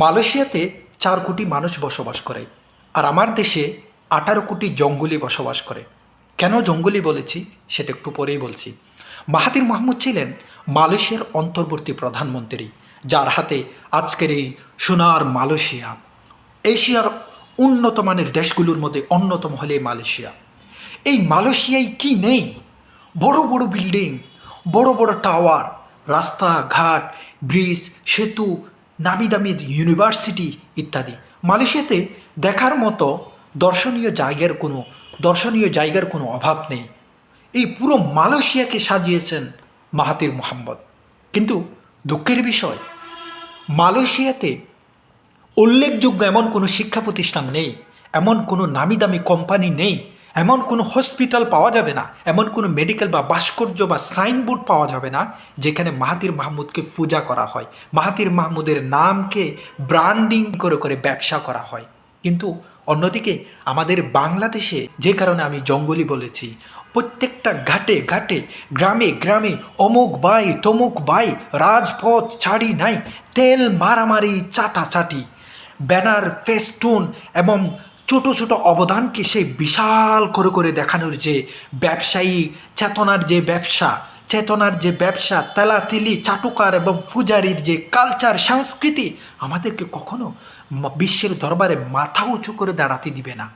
মালয়েশিয়াতে 4 কোটি মানুষ বসবাস করে, আর আমার দেশে 18 কোটি জঙ্গলি বসবাস করে। কেন জঙ্গলি বলেছি সেটা একটু পরেই বলছি। মাহাথির মোহাম্মদ ছিলেন মালয়েশিয়ার অন্তর্বর্তী প্রধানমন্ত্রী, যার হাতে আজকের এই সোনার মালয়েশিয়া। এশিয়ার উন্নত মানের দেশগুলোর মধ্যে অন্যতম হলে মালয়েশিয়া। এই মালয়েশিয়ায় কি নেই? বড় বড় বিল্ডিং, বড় বড় টাওয়ার, রাস্তাঘাট, ব্রিজ, সেতু, নামি দামি ইউনিভার্সিটি ইত্যাদি। মালয়েশিয়াতে দেখার মতো দর্শনীয় জায়গার কোনো অভাব নেই। এই পুরো মালয়েশিয়াকে সাজিয়েছেন মাহাথির মোহাম্মদ। কিন্তু দুঃখের বিষয়, মালয়েশিয়াতে উল্লেখযোগ্য এমন কোনো শিক্ষা প্রতিষ্ঠান নেই, এমন কোনো নামি দামি কোম্পানি নেই, এমন কোনো হসপিটাল পাওয়া যাবে না, এমন কোনো মেডিকেল বা ভাস্কর্য বা সাইনবোর্ড পাওয়া যাবে না যেখানে মাহাথির মাহমুদকে পূজা করা হয়, মাহাথির মাহমুদের নামকে ব্র্যান্ডিং করে করে ব্যবসা করা হয়। কিন্তু অন্যদিকে আমাদের বাংলাদেশে, যে কারণে আমি জঙ্গলি বলেছি, প্রত্যেকটা ঘাটে ঘাটে, গ্রামে গ্রামে অমুক ভাই তমুক ভাই, রাজপথ ছাড়ি নাই, তেল মারামারি চাটাচাটি, ব্যানার, ফেস্টুন এবং ছোট ছোট অবদানকে সেই বিশাল করে করে দেখানোর যে ব্যবসায়ী চেতনার যে ব্যবসা, তেলাতিলি, চাটুকার এবং পূজারির যে কালচার, সংস্কৃতি আমাদেরকে কখনো বিশ্বের দরবারে মাথা উঁচু করে দাঁড়াতে দিবে না।